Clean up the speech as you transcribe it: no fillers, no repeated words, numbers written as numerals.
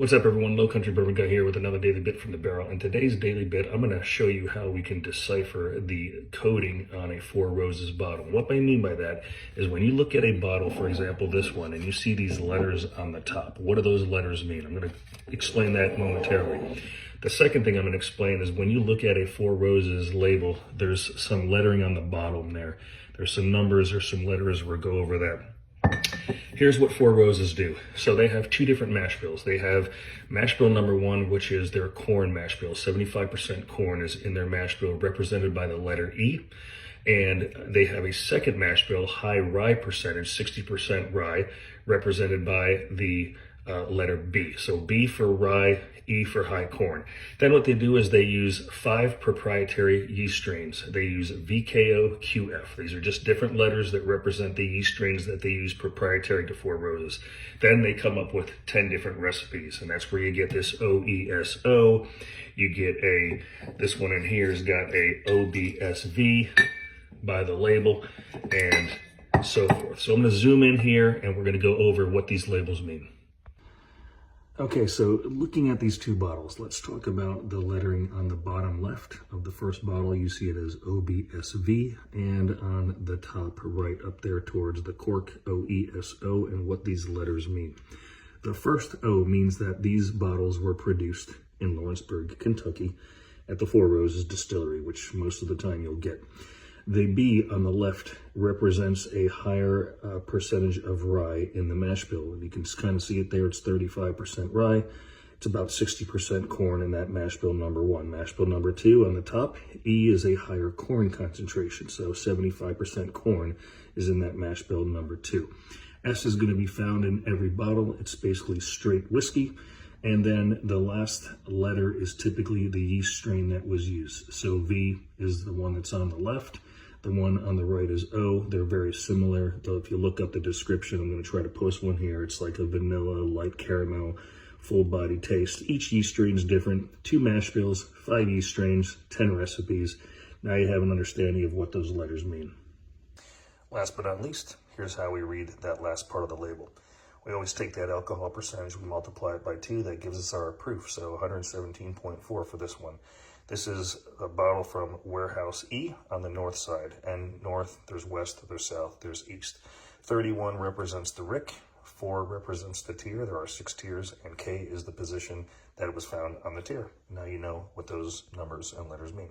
What's up, everyone? Low Country Bourbon Guy here with another daily bit from the barrel. In today's daily bit, I'm going to show you how we can decipher the coding on a Four Roses bottle. What I mean by that is when you look at a bottle, for example, this one, and you see these letters on the top, what do those letters mean? I'm going to explain that momentarily. The second thing I'm going to explain is when you look at a Four Roses label, there's some lettering on the bottom there. There's some numbers or some letters. We'll go over that. Here's what Four Roses do. So they have two different mash bills. They have mash bill number one, which is their corn mash bill. 75% corn is in their mash bill, represented by the letter E. And they have a second mash bill, high rye percentage, 60% rye, represented by the letter B. So B for rye, E for high corn. Then what they do is they use 5 proprietary yeast strains. They use VKO-QF. These are just different letters that represent the yeast strains that they use proprietary to Four Roses. Then they come up with 10 different recipes, and that's where you get this OESO. You get this one in here has got a OBSV by the label, and so forth. So I'm going to zoom in here, and we're going to go over what these labels mean. Okay, so looking at these two bottles, let's talk about the lettering on the bottom left of the first bottle. You see it as OBSV, and on the top right up there towards the cork, OESO, and what these letters mean. The first O means that these bottles were produced in Lawrenceburg, Kentucky at the Four Roses distillery, which most of the time you'll get. The B on the left represents a higher percentage of rye in the mash bill. You can kind of see it there. It's 35% rye. It's about 60% corn in that mash bill number one. Mash bill number two on the top, E is a higher corn concentration. So 75% corn is in that mash bill number two. S is going to be found in every bottle. It's basically straight whiskey. And then the last letter is typically the yeast strain that was used. So V is the one that's on the left. The one on the right is O. They're very similar, though if you look up the description, I'm going to try to post one here. It's like a vanilla, light caramel, full body taste. Each yeast strain is different. 2 mash bills, 5 yeast strains, 10 recipes. Now you have an understanding of what those letters mean. Last but not least, here's how we read that last part of the label. We always take that alcohol percentage, we multiply it by 2, that gives us our proof, so 117.4 for this one. This is a bottle from Warehouse E on the north side, and north, there's west, there's south, there's east. 31 represents the rick, 4 represents the tier, there are 6 tiers, and K is the position that it was found on the tier. Now you know what those numbers and letters mean.